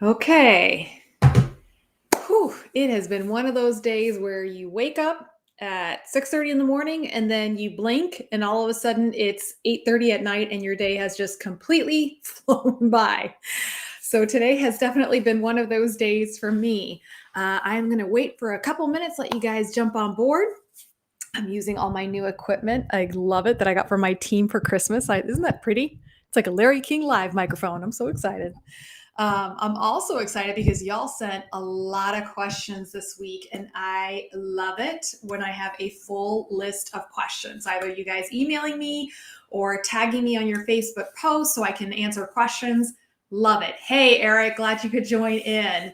Okay. Whew. It has been one of those days where you wake up at 6:30 in the morning and then you blink and all of a sudden it's 8:30 at night and your day has just completely flown by. So today has definitely been one of those days for me. I'm going to wait for a couple minutes, let you guys jump on board. I'm using all my new equipment. I love it that I got from my team for Christmas. Isn't that pretty? It's like a Larry King live microphone. I'm so excited. I'm also excited because y'all sent a lot of questions this week, and I love it when I have a full list of questions. Either you guys emailing me or tagging me on your Facebook post so I can answer questions. Love it. Hey, Eric, glad you could join in.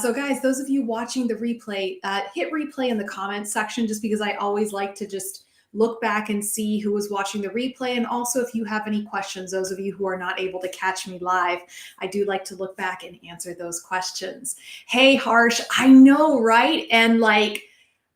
So, guys, those of you watching the replay, hit replay in the comments section just because I always like to just look back and see who was watching the replay. And also, if you have any questions, those of you who are not able to catch me live, I do like to look back and answer those questions. Hey, Harsh, I know, right? And I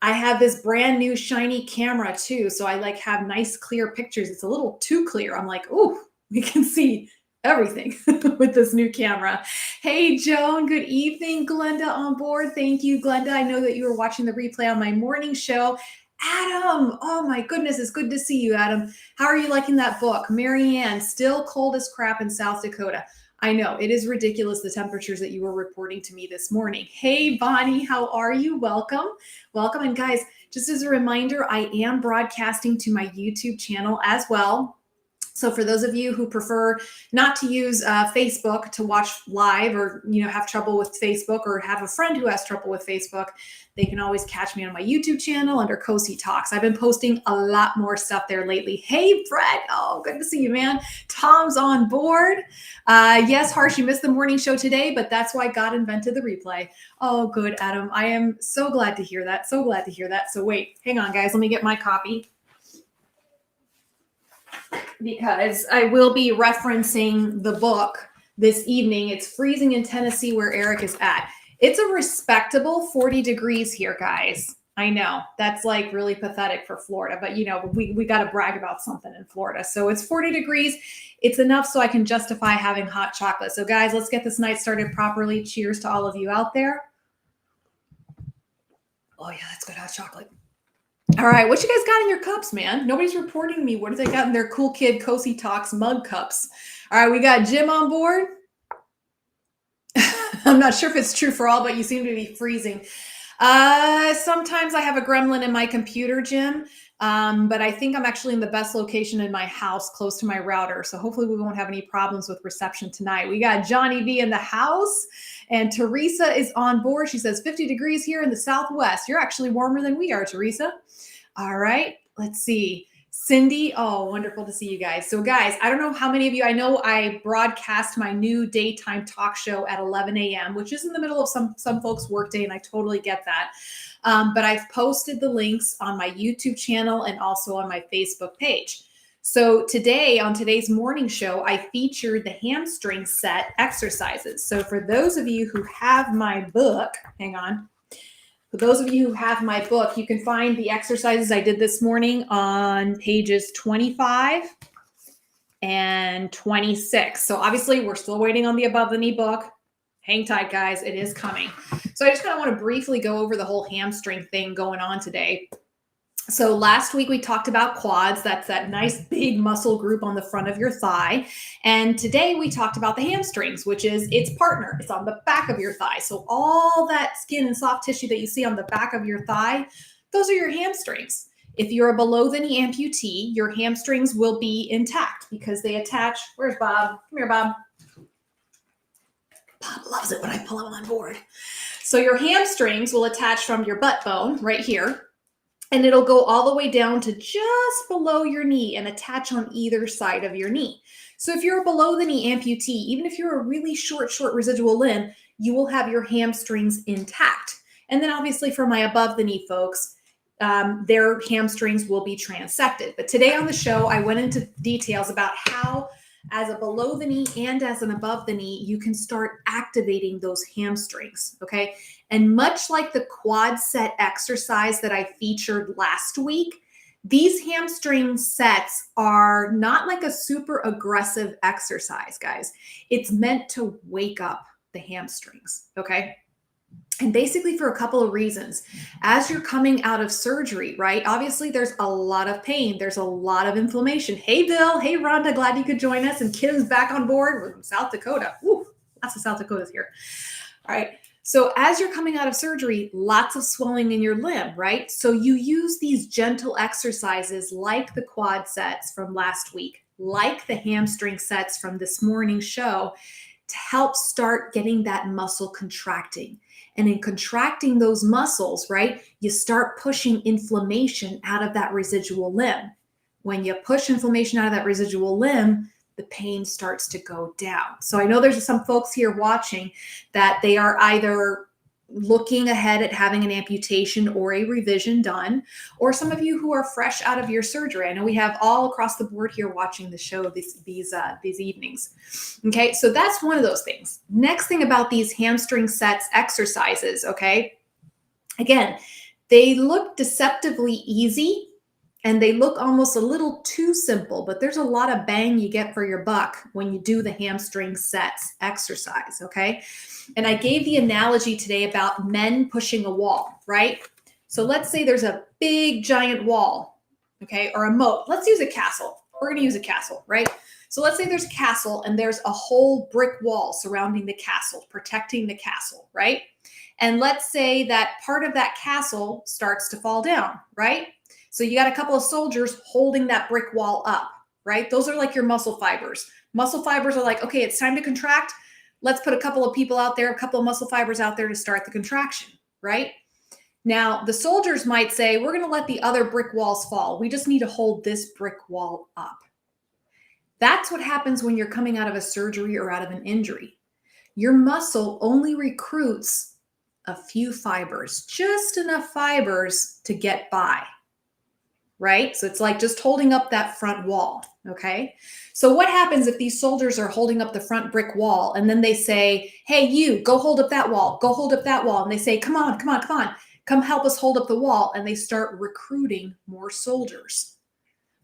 have this brand new shiny camera too. So I have nice clear pictures. It's a little too clear. I'm like, oh, we can see everything with this new camera. Hey, Joan, good evening. Glenda on board. Thank you, Glenda. I know that you were watching the replay on my morning show. Adam, oh my goodness, it's good to see you, Adam. How are you liking that book? Marianne, still cold as crap in South Dakota. I know, it is ridiculous, the temperatures that you were reporting to me this morning. Hey, Bonnie, how are you? Welcome. Welcome. And guys, just as a reminder, I am broadcasting to my YouTube channel as well. So for those of you who prefer not to use Facebook to watch live, or have trouble with Facebook, or have a friend who has trouble with Facebook, they can always catch me on my YouTube channel under Cosi Talks. I've been posting a lot more stuff there lately. Hey, Brett. Oh, good to see you, man. Tom's on board. Yes, Harsh, you missed the morning show today, but that's why God invented the replay. Oh, good, Adam. I am so glad to hear that. So glad to hear that. So wait, hang on, guys. Let me get my copy, because I will be referencing the book this evening. It's freezing in Tennessee where Eric is at. It's a respectable 40 degrees here, guys. I know that's really pathetic for Florida, but we got to brag about something in Florida. So it's 40 degrees. It's enough so I can justify having hot chocolate. So guys, let's get this night started properly. Cheers to all of you out there. Oh yeah, that's good hot chocolate. All right, what you guys got in your cups, man? Nobody's reporting to me. What do they got in their cool kid Cosi Talks mug cups? All right, we got Jim on board. I'm not sure if it's true for all, but you seem to be freezing. Sometimes I have a gremlin in my computer, Jim, but I think I'm actually in the best location in my house, close to my router. So hopefully we won't have any problems with reception tonight. We got Johnny V in the house, and Teresa is on board. She says 50 degrees here in the Southwest. You're actually warmer than we are, Teresa. All right, let's see. Cindy, oh, wonderful to see you guys. So guys, I don't know how many of you, I know I broadcast my new daytime talk show at 11 a.m., which is in the middle of some folks' workday, and I totally get that. But I've posted the links on my YouTube channel and also on my Facebook page. So today, on today's morning show, I featured the hamstring set exercises. So for those of you who have my book, hang on. For those of you who have my book, you can find the exercises I did this morning on pages 25 and 26. So obviously, we're still waiting on the Above the Knee book. Hang tight, guys. It is coming. So I just kind of want to briefly go over the whole hamstring thing going on today. So last week we talked about quads. That's that nice big muscle group on the front of your thigh. And today we talked about the hamstrings, which is its partner. It's on the back of your thigh. So all that skin and soft tissue that you see on the back of your thigh, those are your hamstrings. If you're a below the knee amputee, your hamstrings will be intact because they attach. Where's Bob? Come here, Bob. Bob loves it when I pull him on board. So your hamstrings will attach from your butt bone right here, and it'll go all the way down to just below your knee and attach on either side of your knee. So if you're a below the knee amputee, even if you're a really short residual limb, you will have your hamstrings intact. And then obviously for my above the knee folks, their hamstrings will be transected. But today on the show, I went into details about how, as a below the knee and as an above the knee, you can start activating those hamstrings, okay? And much like the quad set exercise that I featured last week, these hamstring sets are not like a super aggressive exercise, guys. It's meant to wake up the hamstrings, okay? And basically for a couple of reasons. As you're coming out of surgery, right? Obviously, there's a lot of pain. There's a lot of inflammation. Hey, Bill. Hey, Rhonda. Glad you could join us. And Kim's back on board from South Dakota. Woo, lots of South Dakotas here. All right. So as you're coming out of surgery, lots of swelling in your limb, right? So you use these gentle exercises like the quad sets from last week, like the hamstring sets from this morning's show, to help start getting that muscle contracting. And in contracting those muscles, right, you start pushing inflammation out of that residual limb. When you push inflammation out of that residual limb, the pain starts to go down. So I know there's some folks here watching that they are either looking ahead at having an amputation or a revision done, or some of you who are fresh out of your surgery. I know we have all across the board here watching the show these evenings. Okay, so that's one of those things. Next thing about these hamstring sets exercises, okay, again, they look deceptively easy and they look almost a little too simple, but there's a lot of bang you get for your buck when you do the hamstring sets exercise, okay? And I gave the analogy today about men pushing a wall, right? So let's say there's a big giant wall, okay, or a moat. Let's use a castle. We're going to use a castle, right? So let's say there's a castle and there's a whole brick wall surrounding the castle, protecting the castle, right? And let's say that part of that castle starts to fall down, right? So you got a couple of soldiers holding that brick wall up, right? Those are like your muscle fibers. Muscle fibers are like, okay, it's time to contract. Let's put a couple of people out there, a couple of muscle fibers out there to start the contraction, right? Now, the soldiers might say, we're going to let the other brick walls fall. We just need to hold this brick wall up. That's what happens when you're coming out of a surgery or out of an injury. Your muscle only recruits a few fibers, just enough fibers to get by. Right? So it's like just holding up that front wall, okay? So what happens if these soldiers are holding up the front brick wall and then they say, hey, you, go hold up that wall, go hold up that wall. And they say, come on, come help us hold up the wall. And they start recruiting more soldiers.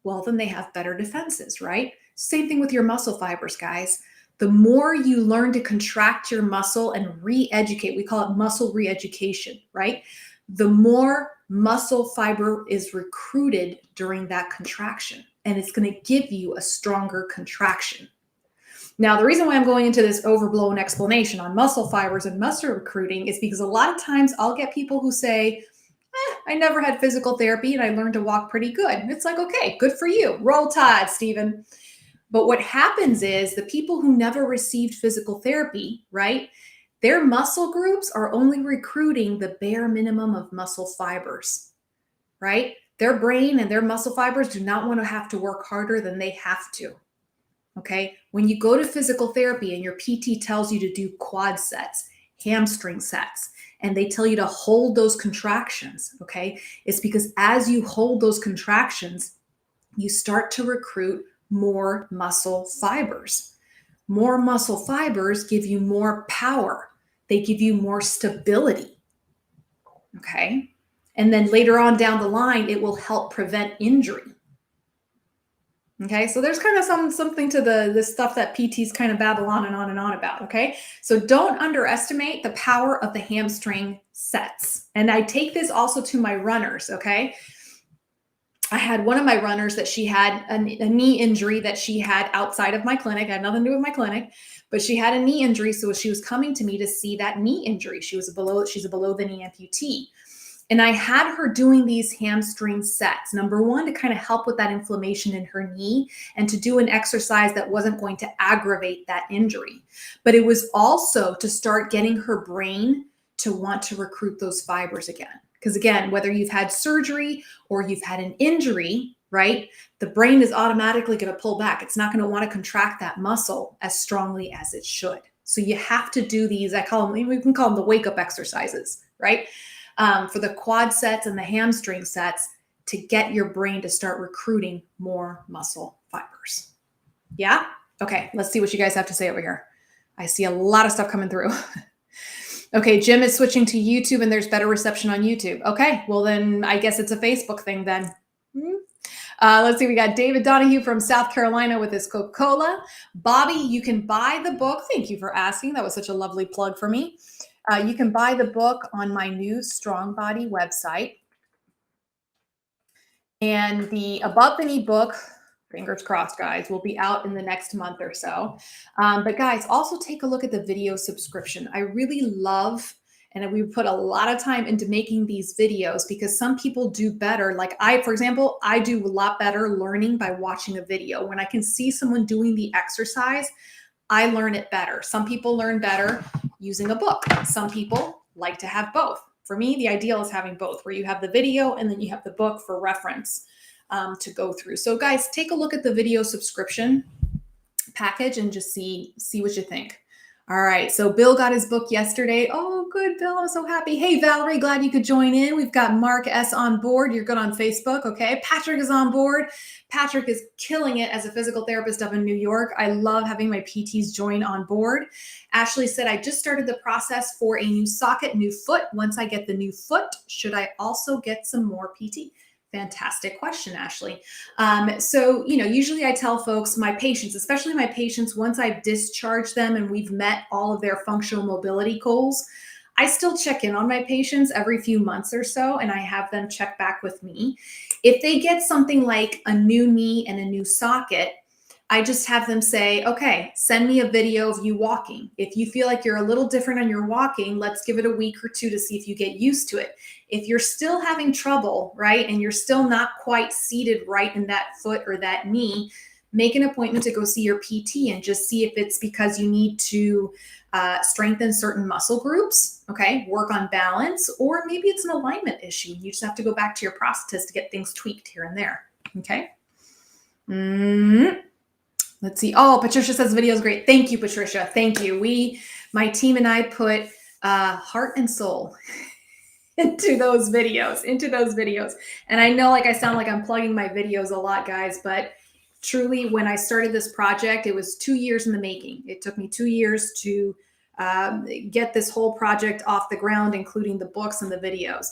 Well, then they have better defenses, right? Same thing with your muscle fibers, guys. The more you learn to contract your muscle and re-educate, we call it muscle re-education, right? The more muscle fiber is recruited during that contraction, and it's going to give you a stronger contraction. Now, the reason why I'm going into this overblown explanation on muscle fibers and muscle recruiting is because a lot of times I'll get people who say, I never had physical therapy and I learned to walk pretty good. And it's like, okay, good for you. Roll Tide, Stephen. But what happens is the people who never received physical therapy, right? Their muscle groups are only recruiting the bare minimum of muscle fibers, right? Their brain and their muscle fibers do not want to have to work harder than they have to, okay? When you go to physical therapy and your PT tells you to do quad sets, hamstring sets, and they tell you to hold those contractions, okay? It's because as you hold those contractions, you start to recruit more muscle fibers. More muscle fibers give you more power. They give you more stability, okay? And then later on down the line, it will help prevent injury. Okay, so there's kind of something to the stuff that PTs kind of babble on and on about, okay? So don't underestimate the power of the hamstring sets. And I take this also to my runners, okay? I had one of my runners that she had a knee injury that she had outside of my clinic. It had nothing to do with my clinic, but she had a knee injury. So she was coming to me to see that knee injury. She's a below the knee amputee. And I had her doing these hamstring sets. Number one, to kind of help with that inflammation in her knee and to do an exercise that wasn't going to aggravate that injury. But it was also to start getting her brain to want to recruit those fibers again. Because again, whether you've had surgery or you've had an injury, right, the brain is automatically going to pull back. It's not going to want to contract that muscle as strongly as it should. So you have to do these, we can call them the wake-up exercises, right? For the quad sets and the hamstring sets to get your brain to start recruiting more muscle fibers. Yeah? Okay, let's see what you guys have to say over here. I see a lot of stuff coming through. Okay, Jim is switching to YouTube and there's better reception on YouTube. Okay, well then I guess it's a Facebook thing then. Let's see. We got David Donahue from South Carolina with his Coca-Cola. Bobby, you can buy the book. Thank you for asking. That was such a lovely plug for me. You can buy the book on my new Strong Body website. And the Above the Knee book, fingers crossed, guys, will be out in the next month or so. But guys, also take a look at the video subscription. I really love, and we put a lot of time into making these videos because some people do better. Like for example, I do a lot better learning by watching a video. When I can see someone doing the exercise, I learn it better. Some people learn better using a book. Some people like to have both. For me, the ideal is having both, where you have the video and then you have the book for reference to go through. So guys, take a look at the video subscription package and just see what you think. All right, so Bill got his book yesterday. Oh, good, Bill, I'm so happy. Hey, Valerie, glad you could join in. We've got Mark S. on board. You're good on Facebook, okay? Patrick is on board. Patrick is killing it as a physical therapist up in New York. I love having my PTs join on board. Ashley said, I just started the process for a new socket, new foot. Once I get the new foot, should I also get some more PT? Fantastic question, Ashley. So, usually I tell folks, my patients, especially my patients, once I've discharged them and we've met all of their functional mobility goals, I still check in on my patients every few months or so, and I have them check back with me. If they get something like a new knee and a new socket, I just have them say, okay, send me a video of you walking. If you feel like you're a little different on your walking, let's give it a week or two to see if you get used to it. If you're still having trouble, right, and you're still not quite seated right in that foot or that knee, make an appointment to go see your PT and just see if it's because you need to strengthen certain muscle groups, okay, work on balance, or maybe it's an alignment issue. You just have to go back to your prosthetist to get things tweaked here and there, okay? Let's see. Oh, Patricia says the video is great. Thank you, Patricia. Thank you. My team and I put heart and soul into those videos. And I know I sound like I'm plugging my videos a lot, guys, but truly when I started this project, it was 2 years in the making. It took me 2 years to get this whole project off the ground, including the books and the videos.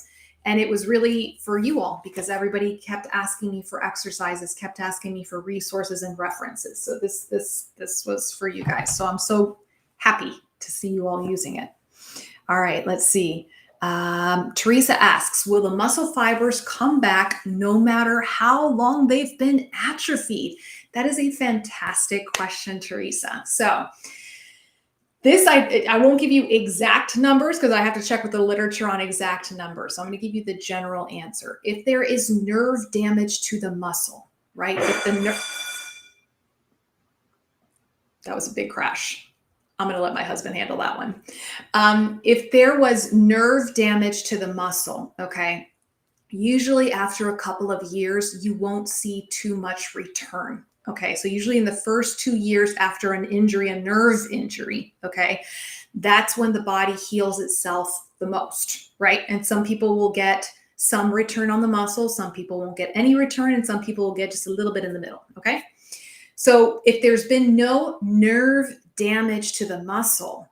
And it was really for you all because everybody kept asking me for exercises, kept asking me for resources and references. So this was for you guys. So I'm so happy to see you all using it. All right, let's see. Teresa asks, will the muscle fibers come back no matter how long they've been atrophied? That is a fantastic question, Teresa. So this, I won't give you exact numbers because I have to check with the literature on exact numbers. So I'm going to give you the general answer. If there is nerve damage to the muscle, right? That was a big crash. I'm going to let my husband handle that one. If there was nerve damage to the muscle, okay, usually after a couple of years, you won't see too much return. Okay, so usually in the first 2 years after an injury, a nerve injury, okay, that's when the body heals itself the most, right? And some people will get some return on the muscle, some people won't get any return, and some people will get just a little bit in the middle, okay? So if there's been no nerve damage to the muscle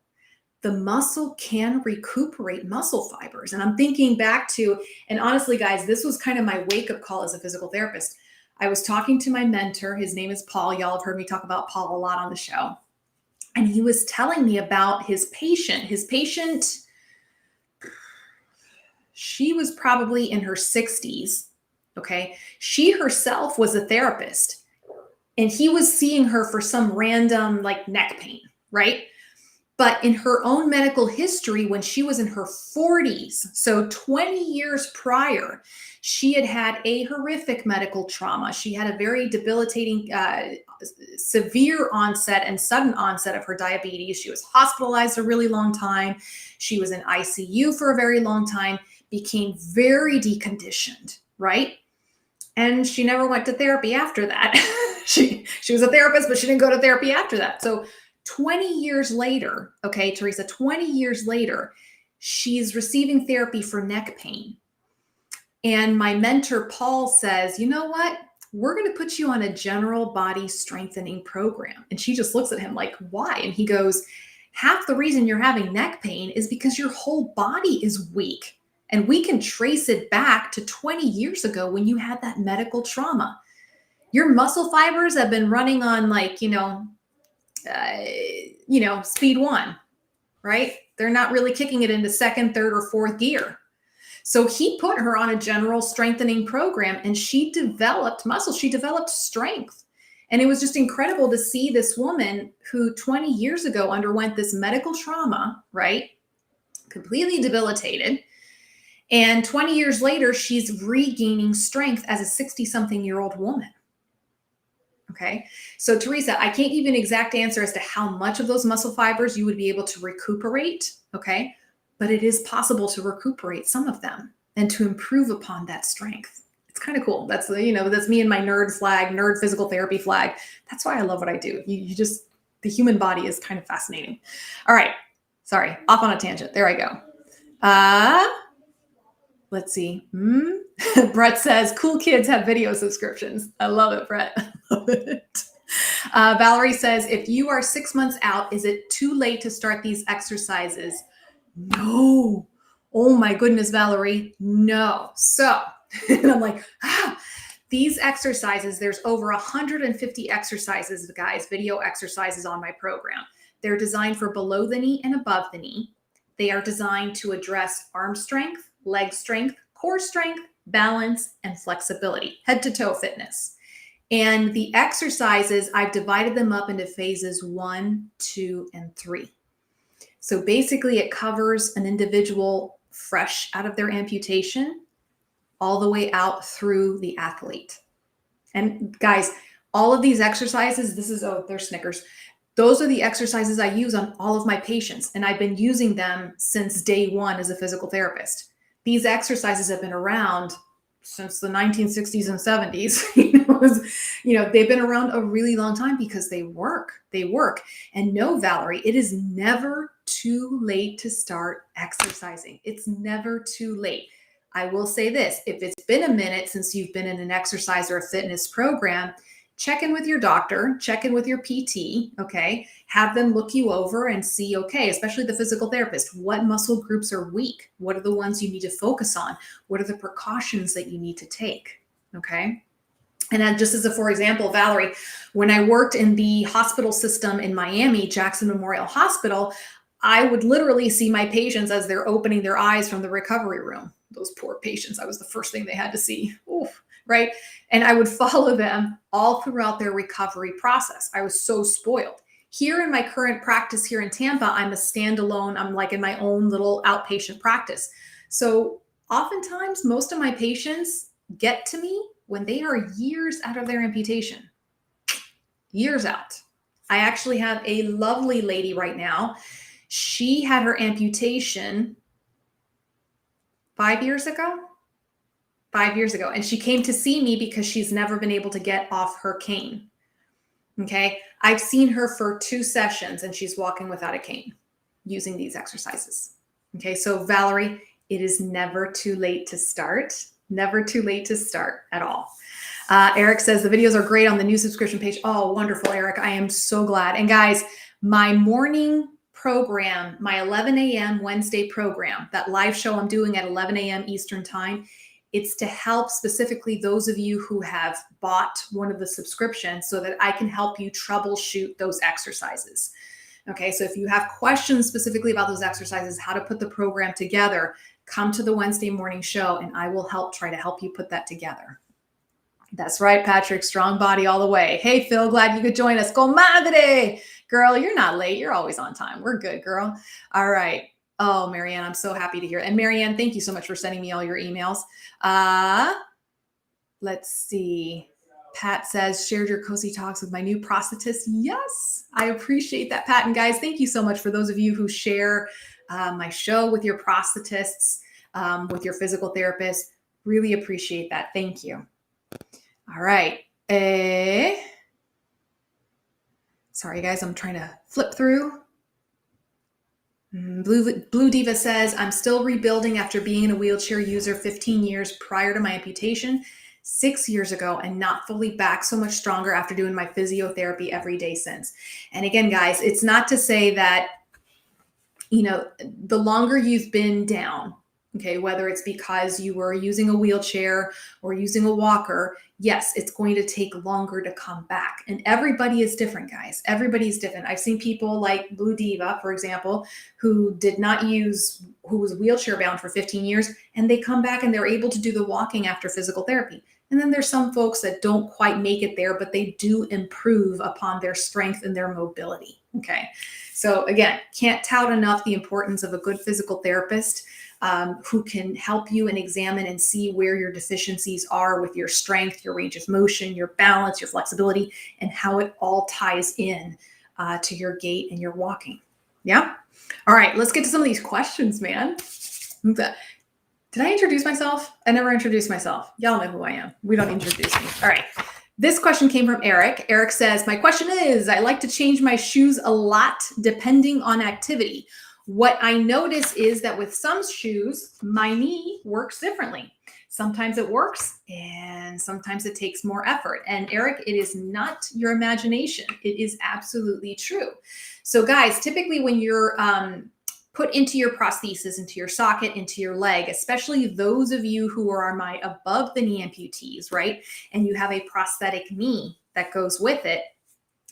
can recuperate muscle fibers. And I'm thinking back to, and honestly, guys, this was kind of my wake-up call as a physical therapist. I was talking to my mentor. His name is Paul. Y'all have heard me talk about Paul a lot on the show. And he was telling me about his patient. His patient, she was probably in her 60s, okay? She herself was a therapist. And he was seeing her for some random neck pain, right? But in her own medical history, when she was in her 40s, so 20 years prior, she had had a horrific medical trauma. She had a very debilitating, severe onset and sudden onset of her diabetes. She was hospitalized a really long time. She was in ICU for a very long time, became very deconditioned, right? And she never went to therapy after that. She was a therapist, but she didn't go to therapy after that. So 20 years later, okay, Teresa, 20 years later, she's receiving therapy for neck pain. And my mentor, Paul, says, you know what? We're going to put you on a general body strengthening program. And she just looks at him like, why? And he goes, half the reason you're having neck pain is because your whole body is weak. And we can trace it back to 20 years ago when you had that medical trauma. Your muscle fibers have been running on like, speed one, right? They're not really kicking it into second, third, or fourth gear. So he put her on a general strengthening program and she developed muscle. She developed strength. And it was just incredible to see this woman who 20 years ago underwent this medical trauma, right? Completely debilitated. And 20 years later, she's regaining strength as a 60-something-year-old woman. Okay. So Teresa, I can't give you an exact answer as to how much of those muscle fibers you would be able to recuperate. Okay. But it is possible to recuperate some of them and to improve upon that strength. It's kind of cool. That's that's me and my nerd flag, nerd physical therapy flag. That's why I love what I do. The human body is kind of fascinating. All right. Sorry, off on a tangent. There I go. Let's see. Brett says, cool kids have video subscriptions. I love it, Brett. I love it. Valerie says, if you are 6 months out, is it too late to start these exercises? No. Oh my goodness, Valerie. No. So, and I'm like, these exercises, there's over 150 exercises, guys, video exercises on my program. They're designed for below the knee and above the knee. They are designed to address arm strength, leg strength, core strength, balance, and flexibility, head to toe fitness. And the exercises, I've divided them up into phases 1, 2, and 3. So basically it covers an individual fresh out of their amputation all the way out through the athlete. And guys, all of these exercises, they're Snickers. Those are the exercises I use on all of my patients. And I've been using them since day one as a physical therapist. These exercises have been around since the 1960s and 70s. They've been around a really long time because they work. And no, Valerie, it is never too late to start exercising. It's never too late. I will say this, if it's been a minute since you've been in an exercise or a fitness program, check in with your doctor, check in with your PT, okay? Have them look you over and see, okay, especially the physical therapist, what muscle groups are weak? What are the ones you need to focus on? What are the precautions that you need to take, okay? And then just for example, Valerie, when I worked in the hospital system in Miami, Jackson Memorial Hospital, I would literally see my patients as they're opening their eyes from the recovery room. Those poor patients, I was the first thing they had to see. Oof. Right? And I would follow them all throughout their recovery process. I was so spoiled. Here in my current practice here in Tampa, I'm a standalone. I'm like in my own little outpatient practice. So oftentimes, most of my patients get to me when they are years out of their amputation. Years out. I actually have a lovely lady right now. She had her amputation 5 years ago. 5 years ago. And she came to see me because she's never been able to get off her cane. Okay. I've seen her for 2 sessions and she's walking without a cane using these exercises. Okay. So Valerie, it is never too late to start. Never too late to start at all. Eric says the videos are great on the new subscription page. Oh, wonderful, Eric. I am so glad. And guys, my morning program, my 11 a.m. Wednesday program, that live show I'm doing at 11 a.m. Eastern time, it's to help specifically those of you who have bought one of the subscriptions so that I can help you troubleshoot those exercises. Okay, so if you have questions specifically about those exercises, how to put the program together, come to the Wednesday morning show and I will try to help you put that together. That's right, Patrick, strong body all the way. Hey, Phil, glad you could join us. Comadre, girl, you're not late. You're always on time. We're good, girl. All right. Oh, Marianne, I'm so happy to hear it. And Marianne, thank you so much for sending me all your emails. Let's see. Pat says, shared your Cosi talks with my new prosthetist. Yes, I appreciate that, Pat. And guys, thank you so much for those of you who share my show with your prosthetists, with your physical therapist. Really appreciate that. Thank you. All right. Sorry, guys, I'm trying to flip through. Blue Diva says, I'm still rebuilding after being a wheelchair user 15 years prior to my amputation, 6 years ago, and not fully back, so much stronger after doing my physiotherapy every day since. And again, guys, it's not to say that, the longer you've been down, Okay, whether it's because you were using a wheelchair or using a walker, yes, it's going to take longer to come back. And everybody is different, guys. Everybody's different. I've seen people like Blue Diva, for example, who was wheelchair bound for 15 years, and they come back and they're able to do the walking after physical therapy. And then there's some folks that don't quite make it there, but they do improve upon their strength and their mobility. Okay. So again, can't tout enough the importance of a good physical therapist who can help you and examine and see where your deficiencies are with your strength, your range of motion, your balance, your flexibility, and how it all ties in to your gait and your walking. Yeah. All right, let's get to some of these questions, man. Did I introduce myself? I never introduced myself. Y'all know who I am. We don't introduce me. All right. This question came from Eric. Eric says, my question is, I like to change my shoes a lot depending on activity. What I notice is that with some shoes, my knee works differently. Sometimes it works and sometimes it takes more effort. And Eric, it is not your imagination. It is absolutely true. So guys, typically when you're put into your prosthesis, into your socket, into your leg, especially those of you who are my above the knee amputees, right? And you have a prosthetic knee that goes with it,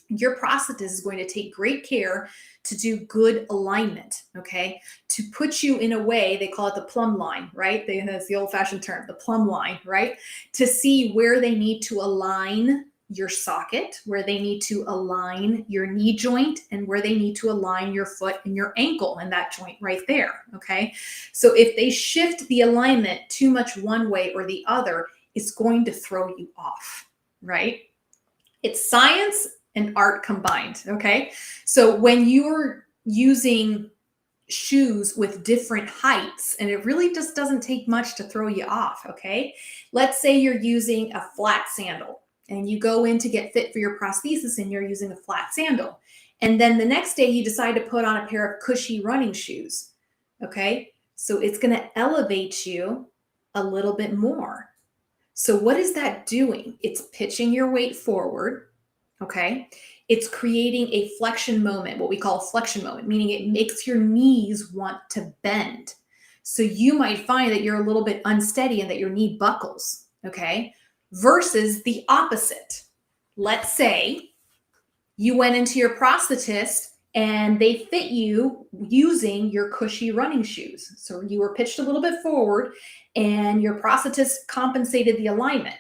your prosthetist is going to take great care to do good alignment, okay? To put you in a way, they call it the plumb line, right? That's the old-fashioned term, the plumb line, right? To see where they need to align your socket, where they need to align your knee joint, and where they need to align your foot and your ankle and that joint right there, okay? So if they shift the alignment too much one way or the other, it's going to throw you off, right? It's science and art combined, okay? So when you're using shoes with different heights, and it really just doesn't take much to throw you off, okay? Let's say you're using a flat sandal and you go in to get fit for your prosthesis and you're using a flat sandal. And then the next day you decide to put on a pair of cushy running shoes, okay? So it's gonna elevate you a little bit more. So what is that doing? It's pitching your weight forward, okay? It's creating a flexion moment, what we call a flexion moment, meaning it makes your knees want to bend. So you might find that you're a little bit unsteady and that your knee buckles, okay? Versus the opposite. Let's say you went into your prosthetist and they fit you using your cushy running shoes. So you were pitched a little bit forward and your prosthetist compensated the alignment.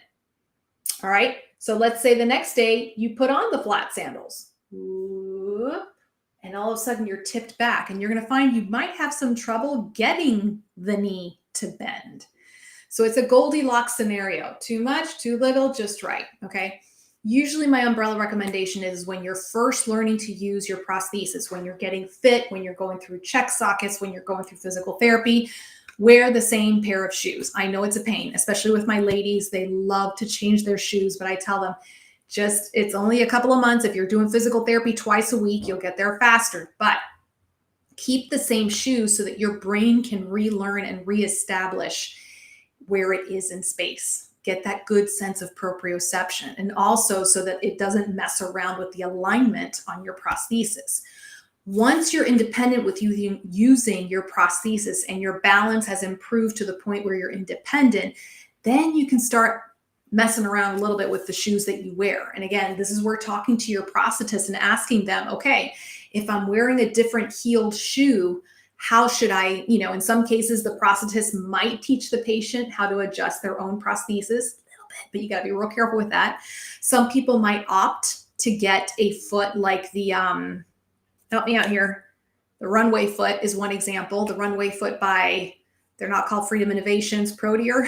All right. So let's say the next day you put on the flat sandals. And all of a sudden you're tipped back and you're going to find you might have some trouble getting the knee to bend. So it's a Goldilocks scenario. Too much, too little, just right. Okay. Usually my umbrella recommendation is when you're first learning to use your prosthesis, when you're getting fit, when you're going through check sockets, when you're going through physical therapy, wear the same pair of shoes. I know it's a pain, especially with my ladies. They love to change their shoes, but I tell them it's only a couple of months. If you're doing physical therapy twice a week, you'll get there faster, but keep the same shoes so that your brain can relearn and reestablish where it is in space. Get that good sense of proprioception, and also so that it doesn't mess around with the alignment on your prosthesis. Once you're independent with using your prosthesis and your balance has improved to the point where you're independent, then you can start messing around a little bit with the shoes that you wear. And again, this is where talking to your prosthetist and asking them, okay, if I'm wearing a different heeled shoe, how should I, in some cases, the prosthetist might teach the patient how to adjust their own prosthesis a little bit, but you got to be real careful with that. Some people might opt to get a foot like the, help me out here. The runway foot is one example. The runway foot they're not called Freedom Innovations, Proteer.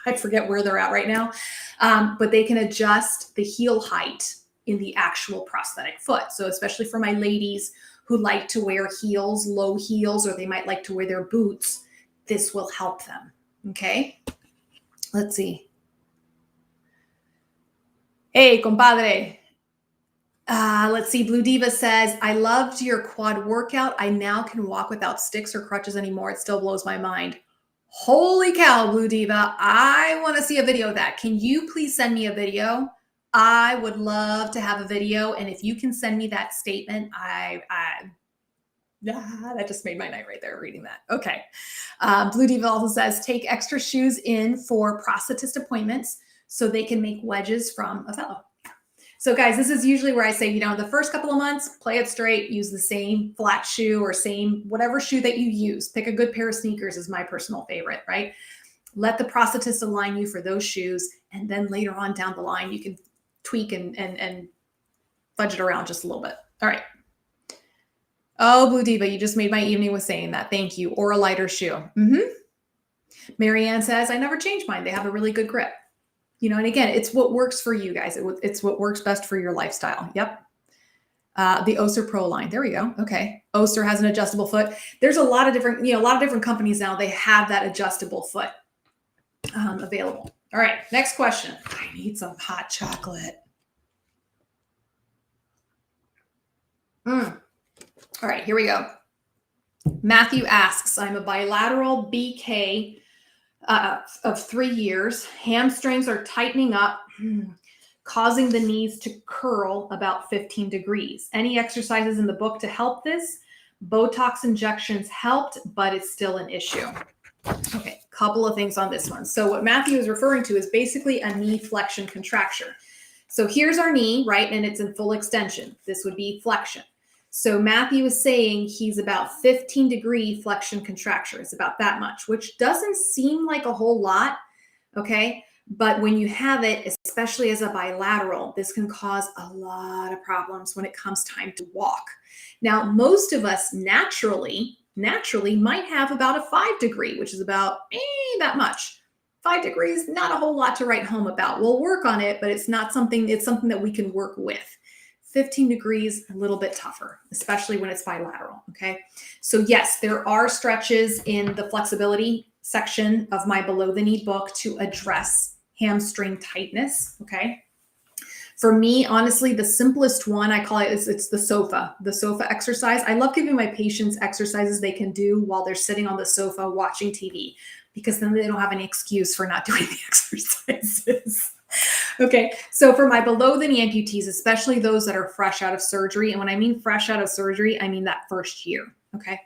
I forget where they're at right now. But they can adjust the heel height in the actual prosthetic foot. So especially for my ladies who like to wear heels, low heels, or they might like to wear their boots, this will help them, okay? Let's see. Hey, compadre. Let's see. Blue Diva says, I loved your quad workout. I now can walk without sticks or crutches anymore. It still blows my mind. Holy cow, Blue Diva. I want to see a video of that. Can you please send me a video? I would love to have a video. And if you can send me that statement, That just made my night right there reading that. Okay. Blue Diva also says, take extra shoes in for prosthetist appointments so they can make wedges from Othello. So guys, this is usually where I say, the first couple of months, play it straight, use the same flat shoe or same whatever shoe that you use. Pick a good pair of sneakers is my personal favorite, right? Let the prosthetist align you for those shoes. And then later on down the line, you can tweak and fudge it around just a little bit. All right. Oh, Blue Diva, you just made my evening with saying that. Thank you. Or a lighter shoe. Marianne says, I never change mine. They have a really good grip. And again, it's what works for you guys. It's what works best for your lifestyle. Yep. The Oster Pro line. There we go. Okay. Oster has an adjustable foot. There's a lot of different companies now. They have that adjustable foot available. All right. Next question. I need some hot chocolate. All right. Here we go. Matthew asks, I'm a bilateral BK of 3 years. Hamstrings are tightening up, causing the knees to curl about 15 degrees. Any exercises in the book to help this? Botox injections helped, but it's still an issue. Okay, couple of things on this one. So what Matthew is referring to is basically a knee flexion contracture. So here's our knee, right? And it's in full extension. This would be flexion. So Matthew is saying he's about 15-degree flexion contracture. It's about that much, which doesn't seem like a whole lot, okay? But when you have it, especially as a bilateral, this can cause a lot of problems when it comes time to walk. Now, most of us naturally might have about a 5-degree, which is about that much. 5 degrees, not a whole lot to write home about. We'll work on it, but it's something that we can work with. 15 degrees, a little bit tougher, especially when it's bilateral, okay? So yes, there are stretches in the flexibility section of my below the knee book to address hamstring tightness, okay? For me, honestly, the simplest one, I call it, it's the sofa exercise. I love giving my patients exercises they can do while they're sitting on the sofa watching TV, because then they don't have any excuse for not doing the exercises. Okay, so for my below the knee amputees, especially those that are fresh out of surgery, and when I mean fresh out of surgery, I mean that first year, okay?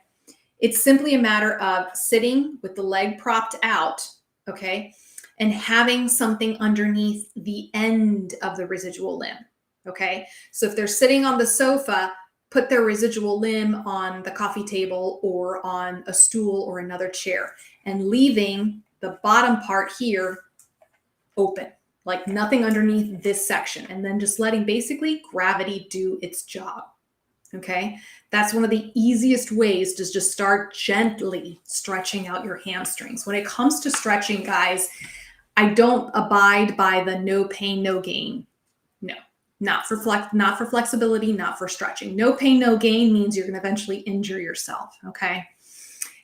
It's simply a matter of sitting with the leg propped out, okay, and having something underneath the end of the residual limb, okay? So if they're sitting on the sofa, put their residual limb on the coffee table or on a stool or another chair, and leaving the bottom part here open, like nothing underneath this section, and then just letting basically gravity do its job, okay? That's one of the easiest ways to just start gently stretching out your hamstrings. When it comes to stretching, guys, I don't abide by the no pain, no gain. No, not for flexibility, not for stretching. No pain, no gain means you're going to eventually injure yourself, okay?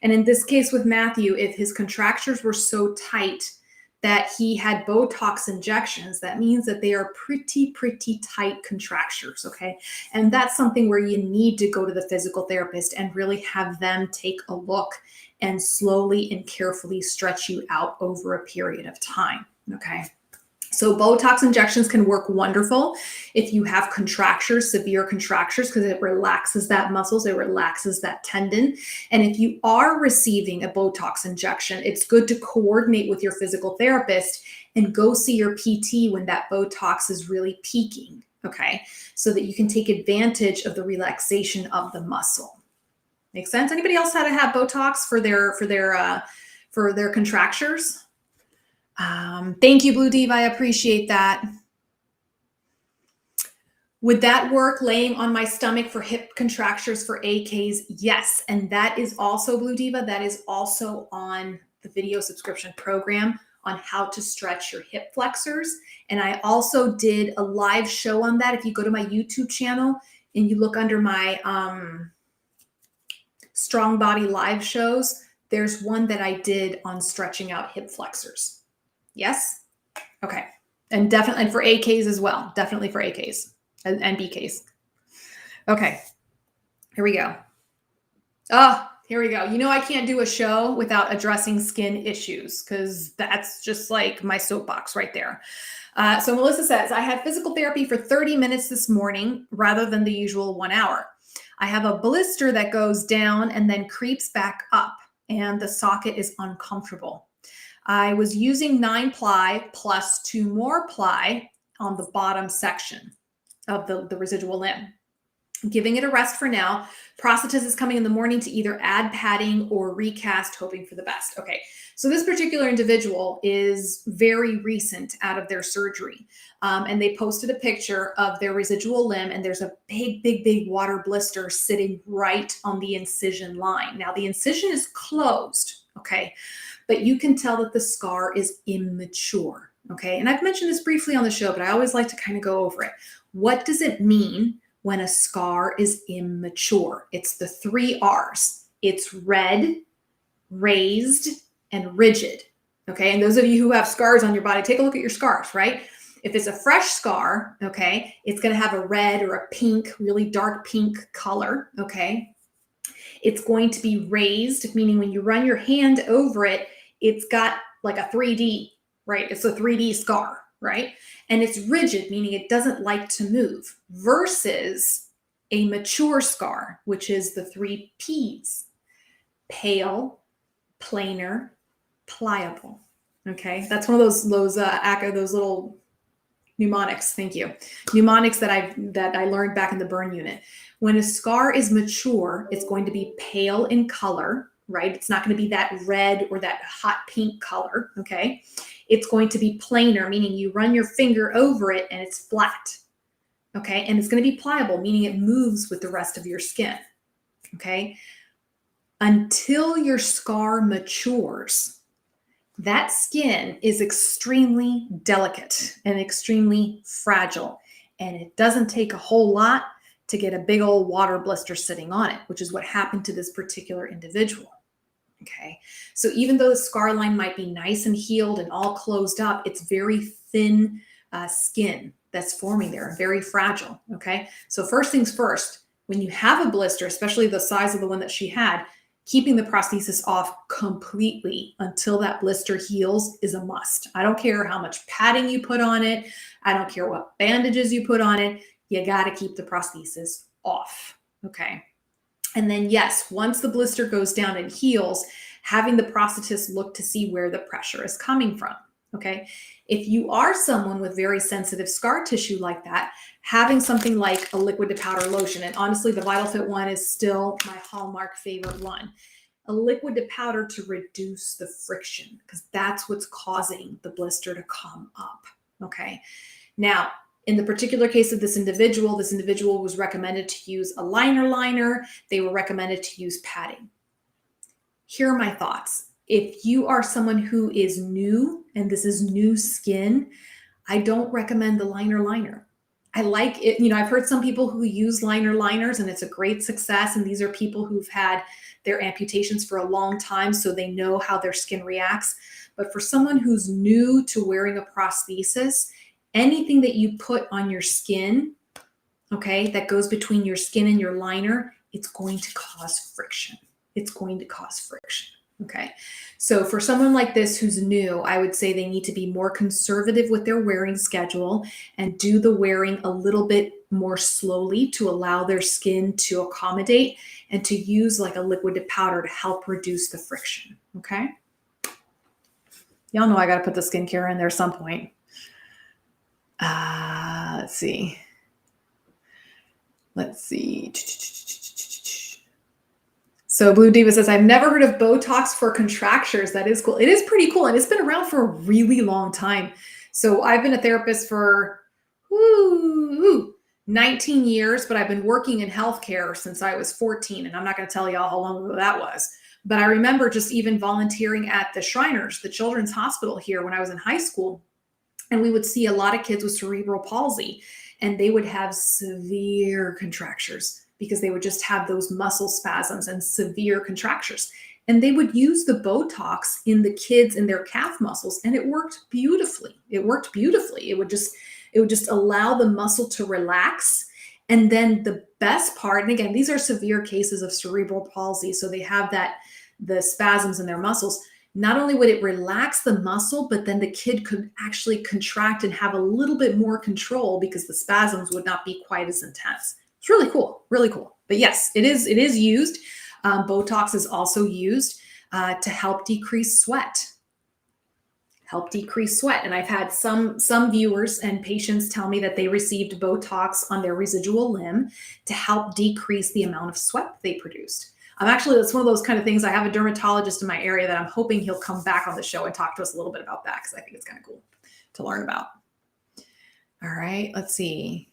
And in this case with Matthew, if his contractures were so tight that he had Botox injections, that means that they are pretty tight contractures, okay? And that's something where you need to go to the physical therapist and really have them take a look and slowly and carefully stretch you out over a period of time, okay? So Botox injections can work wonderful if you have contractures, severe contractures, because it relaxes that muscles, it relaxes that tendon. And if you are receiving a Botox injection, it's good to coordinate with your physical therapist and go see your PT when that Botox is really peaking, okay? So that you can take advantage of the relaxation of the muscle. Make sense? Anybody else had to have Botox for their contractures? Thank you, Blue Diva. I appreciate that. Would that work laying on my stomach for hip contractures for AKs? Yes. And that is also, Blue Diva, that is also on the video subscription program on how to stretch your hip flexors. And I also did a live show on that. If you go to my YouTube channel and you look under my Strong Body live shows, there's one that I did on stretching out hip flexors. Yes? Okay. And definitely for AKs as well. Definitely for AKs and BKs. Okay. Here we go. Here we go. I can't do a show without addressing skin issues because that's just like my soapbox right there. So Melissa says, I had physical therapy for 30 minutes this morning rather than the usual 1 hour. I have a blister that goes down and then creeps back up, and the socket is uncomfortable. I was using 9-ply plus 2 more ply on the bottom section of the residual limb. Giving it a rest for now. Prosthetist is coming in the morning to either add padding or recast, hoping for the best. Okay, so this particular individual is very recent out of their surgery. And they posted a picture of their residual limb, and there's a big water blister sitting right on the incision line. Now, the incision is closed, okay, but you can tell that the scar is immature, okay? And I've mentioned this briefly on the show, but I always like to kind of go over it. What does it mean when a scar is immature? It's the 3 R's. It's red, raised, and rigid. Okay, and those of you who have scars on your body, take a look at your scars, right? If it's a fresh scar, okay, it's going to have a red or a pink, really dark pink color, okay? It's going to be raised, meaning when you run your hand over it, it's got like a 3D, right? It's a 3D scar, right? And it's rigid, meaning it doesn't like to move, versus a mature scar, which is the 3 P's: pale, planar, pliable. Okay, that's one of those little mnemonics. Thank you, mnemonics that I learned back in the burn unit. When a scar is mature, it's going to be pale in color, right? It's not going to be that red or that hot pink color. Okay. It's going to be planar, meaning you run your finger over it and it's flat, okay? And it's going to be pliable, meaning it moves with the rest of your skin, okay? Until your scar matures, that skin is extremely delicate and extremely fragile, and it doesn't take a whole lot to get a big old water blister sitting on it, which is what happened to this particular individual. Okay, so even though the scar line might be nice and healed and all closed up, it's very thin skin that's forming there, very fragile. Okay, so first things first, when you have a blister, especially the size of the one that she had, keeping the prosthesis off completely until that blister heals is a must. I don't care how much padding you put on it. I don't care what bandages you put on it. You got to keep the prosthesis off. Okay. And then, yes, once the blister goes down and heals, having the prosthetist look to see where the pressure is coming from, okay? If you are someone with very sensitive scar tissue like that, having something like a liquid to powder lotion, and honestly, the VitalFit one is still my hallmark favorite one, a liquid to powder to reduce the friction, because that's what's causing the blister to come up, okay? Now, in the particular case of this individual was recommended to use a liner. They were recommended to use padding. Here are my thoughts. If you are someone who is new and this is new skin, I don't recommend the liner. I like it. You know, I've heard some people who use liners and it's a great success. And these are people who've had their amputations for a long time, so they know how their skin reacts. But for someone who's new to wearing a prosthesis, anything that you put on your skin, okay, that goes between your skin and your liner, it's going to cause friction. It's going to cause friction, okay? So for someone like this who's new, I would say they need to be more conservative with their wearing schedule and do the wearing a little bit more slowly to allow their skin to accommodate, and to use like a liquid to powder to help reduce the friction, okay? Y'all know I got to put the skincare in there at some point. Let's see. So Blue Diva says, I've never heard of Botox for contractures. That is cool. It is pretty cool. And it's been around for a really long time. So I've been a therapist for 19 years, but I've been working in healthcare since I was 14. And I'm not going to tell y'all how long ago that was. But I remember just even volunteering at the Shriners, the Children's Hospital here when I was in high school. And we would see a lot of kids with cerebral palsy, and they would have severe contractures because they would just have those muscle spasms and severe contractures. And they would use the Botox in the kids in their calf muscles, and it worked beautifully. It worked beautifully. It would just allow the muscle to relax. And then the best part, and again, these are severe cases of cerebral palsy, so they have the spasms in their muscles. Not only would it relax the muscle, but then the kid could actually contract and have a little bit more control because the spasms would not be quite as intense. It's really cool, really cool. But yes, it is used. Botox is also used to help decrease sweat. And I've had some viewers and patients tell me that they received Botox on their residual limb to help decrease the amount of sweat they produced. That's one of those kind of things. I have a dermatologist in my area that I'm hoping he'll come back on the show and talk to us a little bit about that, because I think it's kind of cool to learn about. All right, let's see.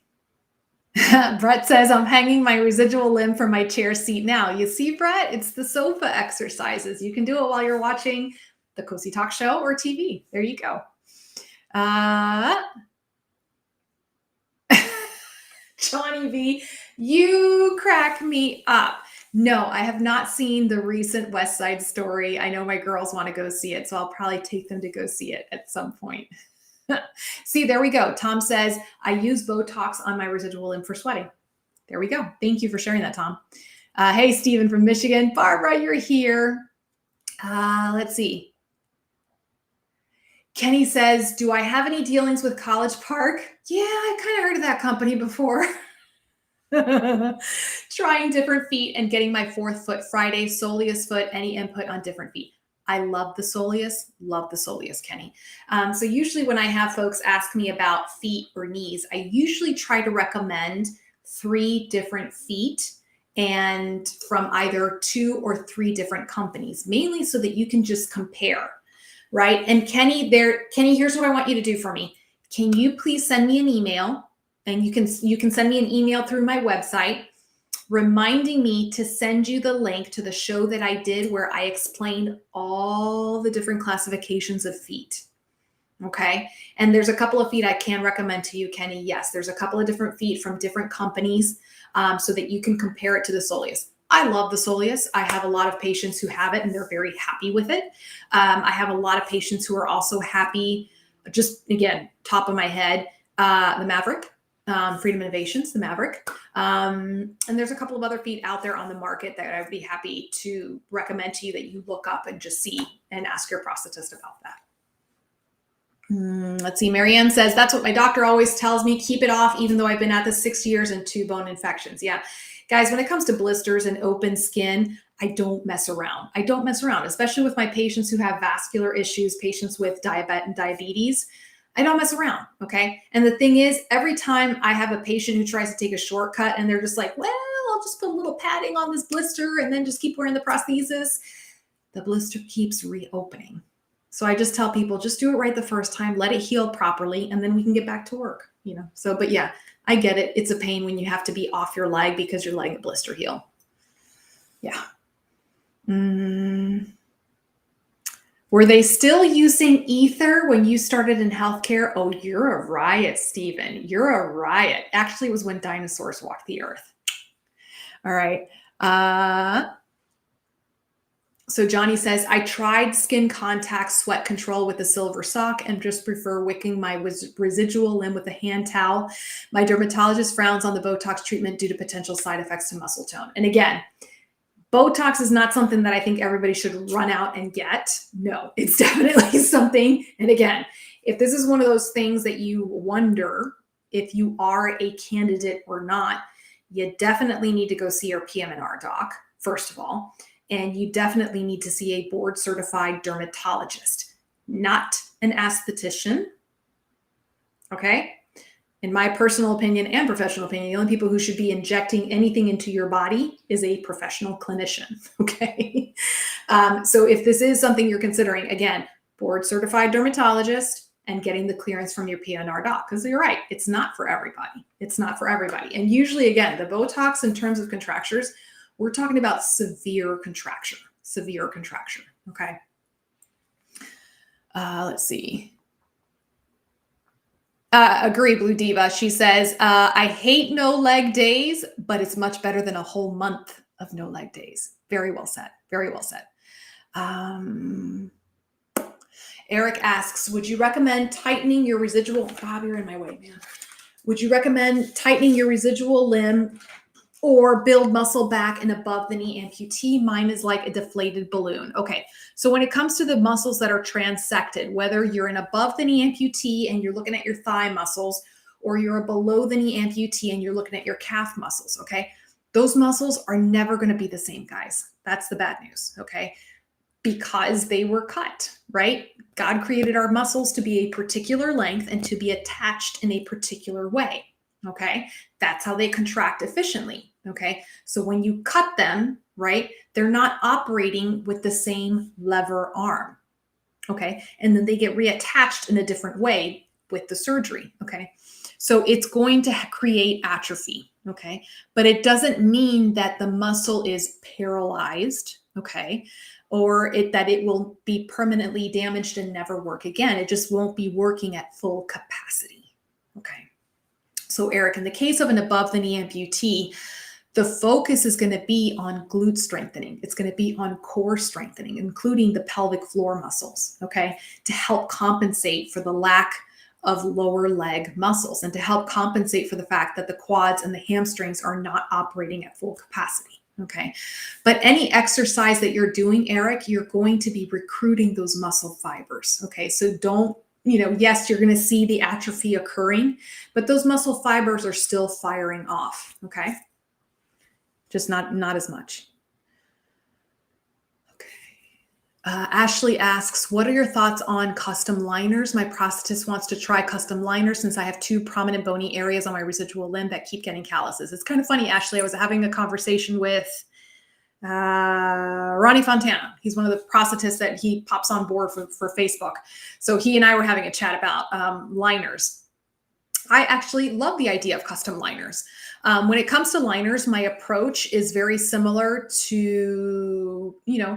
Brett says, I'm hanging my residual limb from my chair seat now. You see, Brett, it's the sofa exercises. You can do it while you're watching the Cosi Talk show or TV. There you go. Johnny V, you crack me up. No, I have not seen the recent West Side Story. I know my girls want to go see it, so I'll probably take them to go see it at some point. See, there we go. Tom says, I use Botox on my residual limb for sweating. There we go. Thank you for sharing that, Tom. Hey, Stephen from Michigan. Barbara, you're here. Let's see. Kenny says, do I have any dealings with College Park? Yeah, I kind of heard of that company before. Trying different feet and getting my 4th foot Friday, soleus foot, any input on different feet. I love the soleus, Kenny. So usually when I have folks ask me about feet or knees, I usually try to recommend 3 different feet and from either 2 or 3 different companies, mainly so that you can just compare, right? And Kenny, here's what I want you to do for me. Can you please send me an email? And you can send me an email through my website reminding me to send you the link to the show that I did where I explained all the different classifications of feet. Okay. And there's a couple of feet I can recommend to you, Kenny. Yes, there's a couple of different feet from different companies so that you can compare it to the soleus. I love the soleus. I have a lot of patients who have it and they're very happy with it. I have a lot of patients who are also happy, just again, top of my head, the Maverick. Freedom Innovations, the Maverick. And there's a couple of other feet out there on the market that I'd be happy to recommend to you that you look up and just see and ask your prosthetist about that. Let's see. Marianne says, that's what my doctor always tells me, keep it off, even though I've been at this 6 years and 2 bone infections. Yeah. Guys, when it comes to blisters and open skin, I don't mess around. Especially with my patients who have vascular issues, patients with diabetes. I don't mess around, okay? And the thing is, every time I have a patient who tries to take a shortcut and they're just like, well, I'll just put a little padding on this blister and then just keep wearing the prosthesis, the blister keeps reopening. So I just tell people, just do it right the first time, let it heal properly, and then we can get back to work, you know? So, but yeah, I get it. It's a pain when you have to be off your leg because you're letting a blister heal. Yeah. Were they still using ether when you started in healthcare? Oh, you're a riot, Stephen. You're a riot. Actually, it was when dinosaurs walked the earth. All right. So Johnny says, I tried skin contact sweat control with a silver sock and just prefer wicking my residual limb with a hand towel. My dermatologist frowns on the Botox treatment due to potential side effects to muscle tone. And again, Botox is not something that I think everybody should run out and get. No, it's definitely something. And again, if this is one of those things that you wonder if you are a candidate or not, you definitely need to go see your PM&R doc, first of all. And you definitely need to see a board certified dermatologist, not an esthetician. Okay. In my personal opinion and professional opinion, the only people who should be injecting anything into your body is a professional clinician. Okay. So if this is something you're considering, again, board certified dermatologist and getting the clearance from your PNR doc, because you're right, it's not for everybody. It's not for everybody. And usually, again, the Botox in terms of contractures, we're talking about severe contracture. Okay. Let's see. Agree, Blue Diva. She says, I hate no leg days, but it's much better than a whole month of no leg days. Very well said. Very well said. Eric asks, would you recommend tightening your residual? Bob, you're in my way, man. Would you recommend tightening your residual limb or build muscle back in above the knee amputee? Mine is like a deflated balloon. Okay. So when it comes to the muscles that are transected, whether you're an above the knee amputee and you're looking at your thigh muscles, or you're a below the knee amputee and you're looking at your calf muscles. Okay. Those muscles are never going to be the same, guys. That's the bad news, okay? Because they were cut, right? God created our muscles to be a particular length and to be attached in a particular way, okay? That's how they contract efficiently, okay? So when you cut them, right, they're not operating with the same lever arm, okay? And then they get reattached in a different way with the surgery, okay? So it's going to create atrophy, okay? But it doesn't mean that the muscle is paralyzed, okay? Or that it will be permanently damaged and never work again. It just won't be working at full capacity, okay? So Eric, in the case of an above the knee amputee, the focus is going to be on glute strengthening. It's going to be on core strengthening, including the pelvic floor muscles, okay, to help compensate for the lack of lower leg muscles and to help compensate for the fact that the quads and the hamstrings are not operating at full capacity, okay? But any exercise that you're doing, Eric, you're going to be recruiting those muscle fibers, okay? So don't, yes, you're going to see the atrophy occurring, but those muscle fibers are still firing off, okay? Just not as much. Okay. Ashley asks, what are your thoughts on custom liners? My prosthetist wants to try custom liners since I have 2 prominent bony areas on my residual limb that keep getting calluses. It's kind of funny, Ashley. I was having a conversation with Ronnie Fontana. He's one of the prosthetists that he pops on board for Facebook. So he and I were having a chat about liners. I actually love the idea of custom liners. When it comes to liners, my approach is very similar to,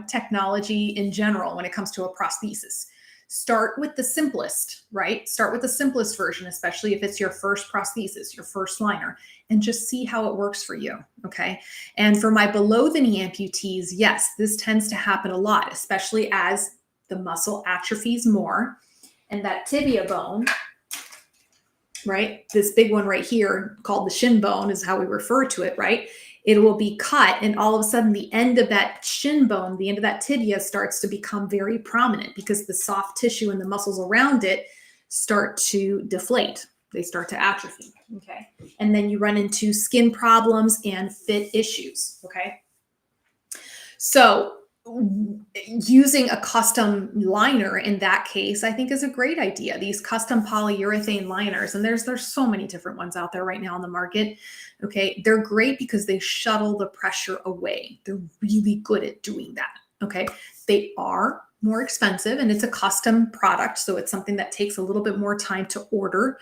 technology in general when it comes to a prosthesis. Start with the simplest, right? Start with the simplest version, especially if it's your first prosthesis, your first liner, and just see how it works for you, okay? And for my below the knee amputees, yes, this tends to happen a lot, especially as the muscle atrophies more and that tibia bone, right? This big one right here called the shin bone is how we refer to it, right? It will be cut and all of a sudden the end of that shin bone, the end of that tibia starts to become very prominent because the soft tissue and the muscles around it start to deflate. They start to atrophy, okay? And then you run into skin problems and fit issues, okay? So using a custom liner in that case, I think is a great idea. These custom polyurethane liners, and there's so many different ones out there right now on the market. Okay, they're great because they shuttle the pressure away. They're really good at doing that. Okay, they are more expensive and it's a custom product, so it's something that takes a little bit more time to order.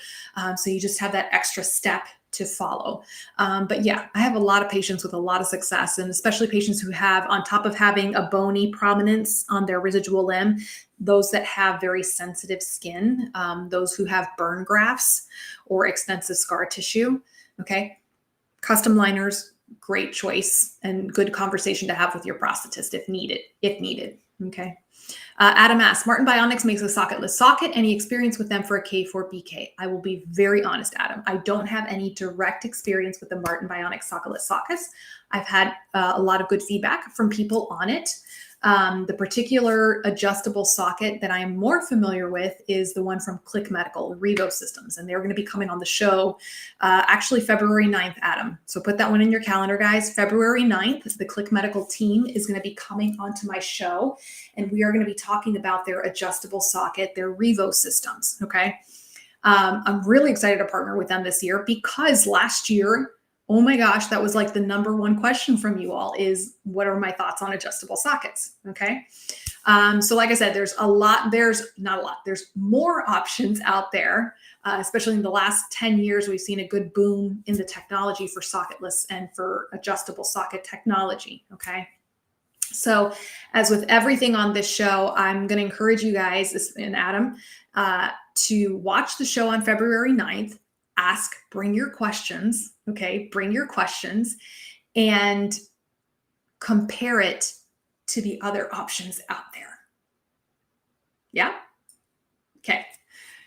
So you just have that extra step to follow. But yeah, I have a lot of patients with a lot of success, and especially patients who have, on top of having a bony prominence on their residual limb, those that have very sensitive skin, those who have burn grafts or extensive scar tissue. Okay. Custom liners, great choice and good conversation to have with your prosthetist if needed. Okay. Adam asks, Martin Bionics makes a socketless socket. Any experience with them for a K4BK? I will be very honest, Adam. I don't have any direct experience with the Martin Bionics socketless sockets. I've had a lot of good feedback from people on it. The particular adjustable socket that I am more familiar with is the one from Click Medical, Revo Systems, and they're going to be coming on the show actually February 9th, Adam. So put that one in your calendar, guys. February 9th, the Click Medical team is going to be coming onto my show, and we are going to be talking about their adjustable socket, their Revo Systems, okay? I'm really excited to partner with them this year because last year, oh my gosh, that was like the number one question from you all is, what are my thoughts on adjustable sockets? Okay. So like I said, there's more options out there, especially in the last 10 years, we've seen a good boom in the technology for socketless and for adjustable socket technology. Okay. So as with everything on this show, I'm going to encourage you guys and Adam to watch the show on February 9th. Bring your questions, okay? Bring your questions and compare it to the other options out there. Yeah? Okay.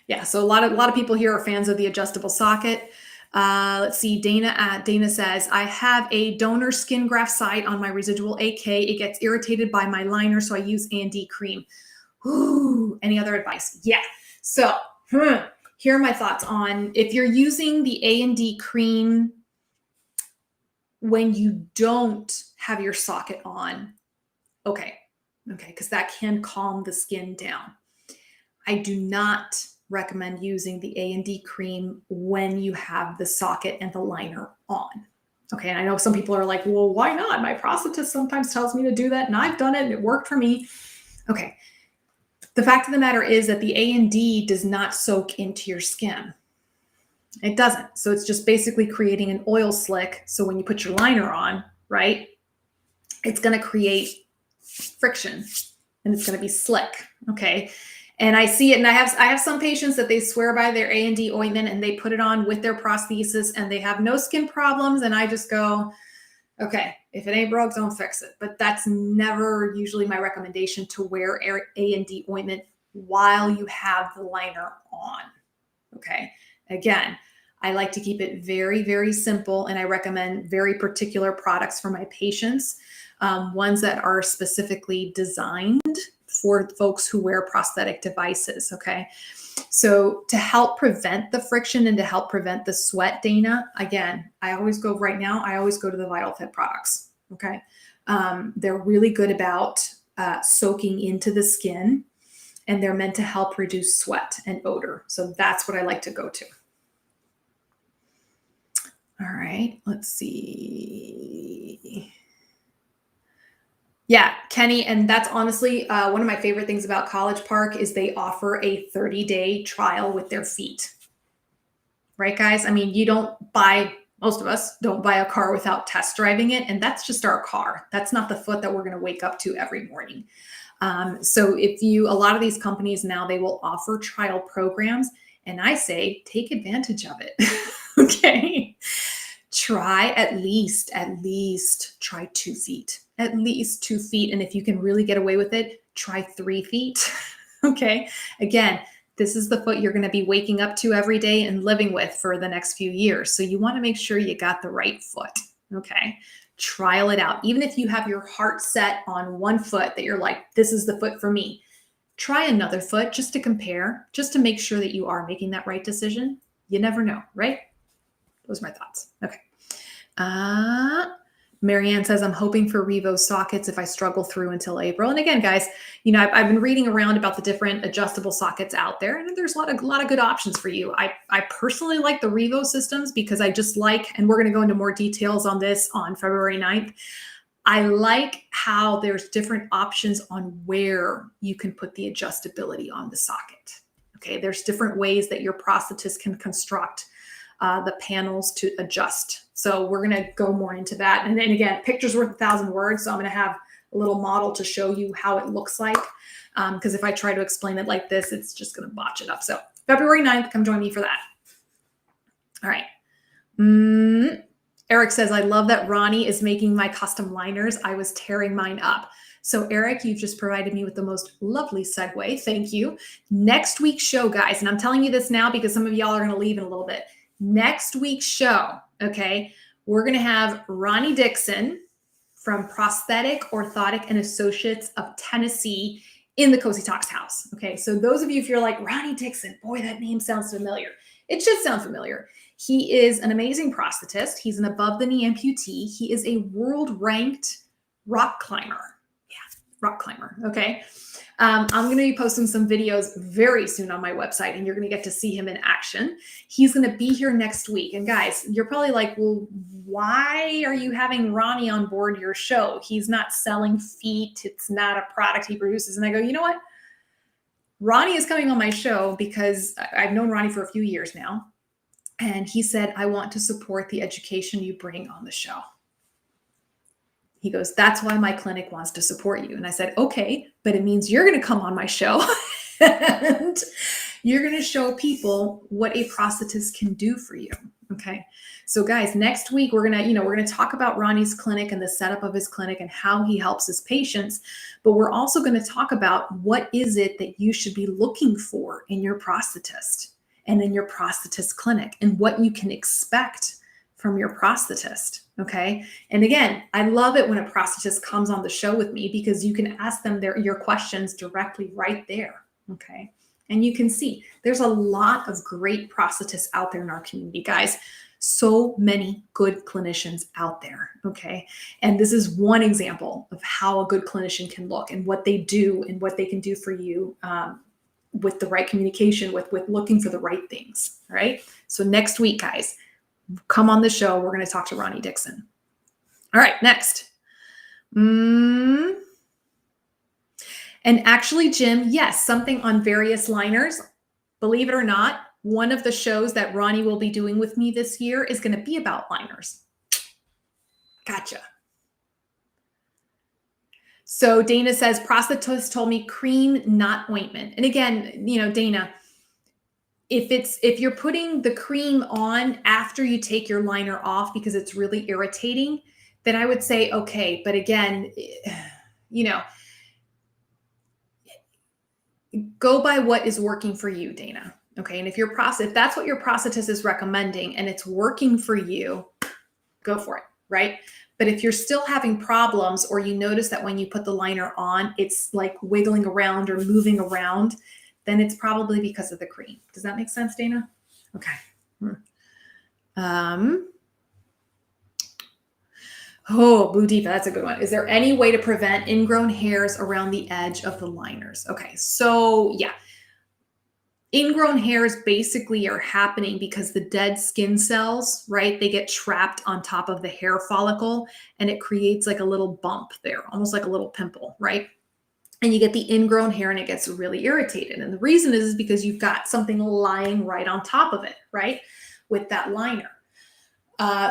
Yeah, so a lot of people here are fans of the adjustable socket. Let's see, Dana says, I have a donor skin graft site on my residual AK. It gets irritated by my liner, so I use A&D cream. Ooh, any other advice? Yeah, so here are my thoughts on if you're using the A&D cream. when you don't have your socket on. Okay, because that can calm the skin down. I do not recommend using the A&D cream when you have the socket and the liner on. Okay, and I know some people are like, well, why not? My prosthetist sometimes tells me to do that, and I've done it, and it worked for me. Okay, the fact of the matter is that the A&D does not soak into your skin. It doesn't. So it's just basically creating an oil slick. So when you put your liner on, right, it's going to create friction and it's going to be slick. Okay. And I see it, and I have some patients that they swear by their A&D ointment and they put it on with their prosthesis and they have no skin problems. And I just go, okay, if it ain't broke, don't fix it. But that's never usually my recommendation, to wear A&D ointment while you have the liner on. Okay. Again, I like to keep it very, very simple, and I recommend very particular products for my patients, ones that are specifically designed for folks who wear prosthetic devices. Okay. So to help prevent the friction and to help prevent the sweat, Dana, again, I always go to the Vital Fit products. Okay. They're really good about soaking into the skin, and they're meant to help reduce sweat and odor. So that's what I like to go to. All right, let's see. Yeah, Kenny, and that's honestly one of my favorite things about College Park is they offer a 30-day trial with their feet. Right, guys? I mean, most of us don't buy a car without test driving it, and that's just our car. That's not the foot that we're going to wake up to every morning. So a lot of these companies now, they will offer trial programs, and I say, take advantage of it. Okay. Try at least try 2 feet, at least 2 feet. And if you can really get away with it, try 3 feet. Okay. Again, this is the foot you're going to be waking up to every day and living with for the next few years. So you want to make sure you got the right foot. Okay. Trial it out. Even if you have your heart set on one foot that you're like, this is the foot for me, try another foot just to compare, just to make sure that you are making that right decision. You never know, right? Those are my thoughts. Okay. Marianne says, I'm hoping for Revo sockets if I struggle through until April. And again, guys, I've been reading around about the different adjustable sockets out there, and there's a lot of good options for you. I personally like the Revo systems because I just like, and we're going to go into more details on this on February 9th. I like how there's different options on where you can put the adjustability on the socket. Okay. There's different ways that your prosthetist can construct the panels to adjust. So we're going to go more into that. And then again, picture's worth 1,000 words. So I'm going to have a little model to show you how it looks like. Because if I try to explain it like this, it's just going to botch it up. So February 9th, come join me for that. All right. Eric says, I love that Ronnie is making my custom liners. I was tearing mine up. So Eric, you've just provided me with the most lovely segue. Thank you. Next week's show, guys, and I'm telling you this now because some of y'all are going to leave in a little bit. Next week's show, okay, we're going to have Ronnie Dixon from Prosthetic, Orthotic, and Associates of Tennessee in the Cosi Talks house. Okay, so those of you, if you're like, Ronnie Dixon, boy, that name sounds familiar. It should sound familiar. He is an amazing prosthetist. He's an above-the-knee amputee. He is a world-ranked rock climber. Yeah, rock climber, okay? I'm going to be posting some videos very soon on my website, and you're going to get to see him in action. He's going to be here next week. And guys, you're probably like, well, why are you having Ronnie on board your show? He's not selling feet. It's not a product he produces. And I go, you know what? Ronnie is coming on my show because I've known Ronnie for a few years now. And he said, I want to support the education you bring on the show. He goes, that's why my clinic wants to support you. And I said, okay, but it means you're going to come on my show and you're going to show people what a prosthetist can do for you. Okay. So guys, next week, we're going to talk about Ronnie's clinic and the setup of his clinic and how he helps his patients. But we're also going to talk about what is it that you should be looking for in your prosthetist and in your prosthetist clinic and what you can expect from your prosthetist. Okay. And again, I love it when a prosthetist comes on the show with me because you can ask them your questions directly right there. Okay. And you can see there's a lot of great prosthetists out there in our community, guys. So many good clinicians out there, okay? And this is one example of how a good clinician can look and what they do and what they can do for you with the right communication, with looking for the right things, all right? So next week, guys, come on the show. We're going to talk to Ronnie Dixon. All right, next. And actually, Jim, yes, something on various liners. Believe it or not, one of the shows that Ronnie will be doing with me this year is going to be about liners. Gotcha. So Dana says, prosthetist told me cream, not ointment. And again, Dana, if you're putting the cream on after you take your liner off because it's really irritating, then I would say, okay. But again, go by what is working for you, Dana. Okay. And if that's what your prosthetist is recommending and it's working for you, go for it. Right. But if you're still having problems, or you notice that when you put the liner on, it's like wiggling around or moving around, then it's probably because of the cream. Does that make sense, Dana? Okay. Blue Diva, that's a good one. Is there any way to prevent ingrown hairs around the edge of the liners? Okay, so yeah. Ingrown hairs basically are happening because the dead skin cells, right? They get trapped on top of the hair follicle and it creates like a little bump there, almost like a little pimple, right? And you get the ingrown hair and it gets really irritated. And the reason is because you've got something lying right on top of it, right? With that liner.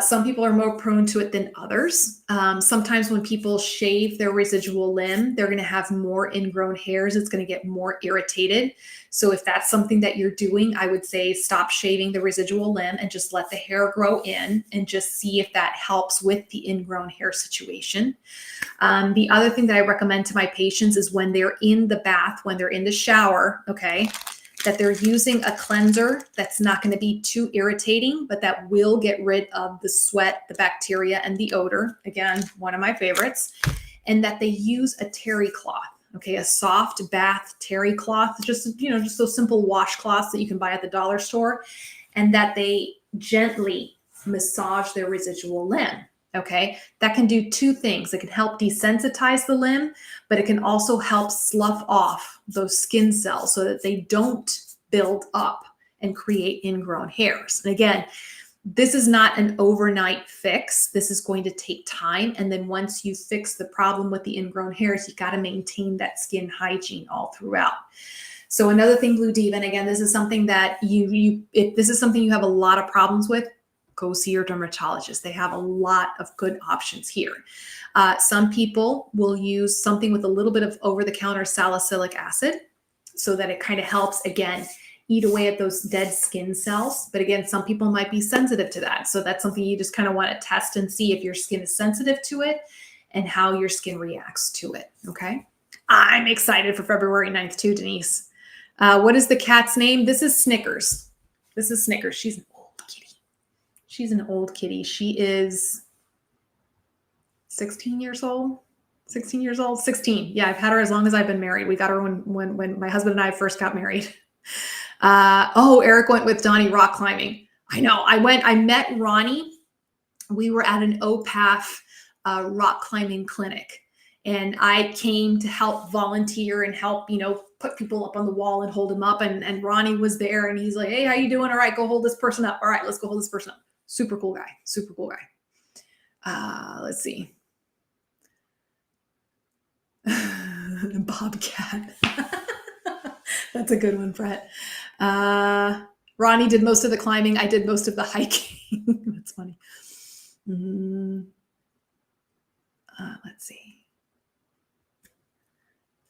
Some people are more prone to it than others. Sometimes when people shave their residual limb, they're going to have more ingrown hairs. It's going to get more irritated. So if that's something that you're doing, I would say stop shaving the residual limb and just let the hair grow in and just see if that helps with the ingrown hair situation. The other thing that I recommend to my patients is when they're in the bath, when they're in the shower, okay, that they're using a cleanser that's not going to be too irritating, but that will get rid of the sweat, the bacteria, and the odor. Again, one of my favorites. And that they use a terry cloth, okay, a soft bath terry cloth, just those simple washcloths that you can buy at the dollar store, and that they gently massage their residual limb. Okay, that can do two things. It can help desensitize the limb, but it can also help slough off those skin cells so that they don't build up and create ingrown hairs. And again, this is not an overnight fix. This is going to take time. And then once you fix the problem with the ingrown hairs, you got to maintain that skin hygiene all throughout. So another thing, Blue Diva, and again, this is something that if this is something you have a lot of problems with, go see your dermatologist. They have a lot of good options here. Some people will use something with a little bit of over-the-counter salicylic acid so that it kind of helps, again, eat away at those dead skin cells. But again, some people might be sensitive to that. So that's something you just kind of want to test and see if your skin is sensitive to it and how your skin reacts to it, okay? I'm excited for February 9th too, Denise. What is the cat's name? This is Snickers. This is Snickers. She's an old kitty. She's an old kitty. She is 16 years old. 16 years old? 16. Yeah, I've had her as long as I've been married. We got her when my husband and I first got married. Eric went with Donnie rock climbing. I know. I met Ronnie. We were at an OPAF rock climbing clinic. And I came to help volunteer and help, put people up on the wall and hold them up. And Ronnie was there and he's like, hey, how you doing? All right, go hold this person up. All right, let's go hold this person up. Super cool guy. Super cool guy. Let's see. Bobcat. That's a good one, Brett. Ronnie did most of the climbing. I did most of the hiking. That's funny. Let's see.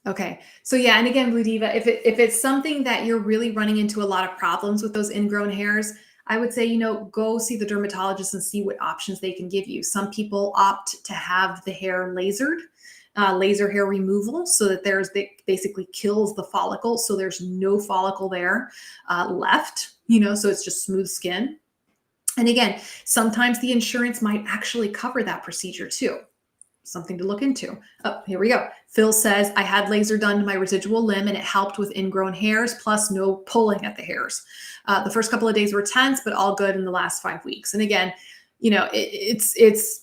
Okay. So yeah. And again, Blue Diva, if it's something that you're really running into a lot of problems with those ingrown hairs, I would say, go see the dermatologist and see what options they can give you. Some people opt to have the hair lasered, laser hair removal, so that it basically kills the follicle. So there's no follicle there left, so it's just smooth skin. And again, sometimes the insurance might actually cover that procedure too. something to look into. Oh, here we go. Phil says, I had laser done to my residual limb and it helped with ingrown hairs plus no pulling at the hairs. The first couple of days were tense, but all good in the last 5 weeks. And again, it's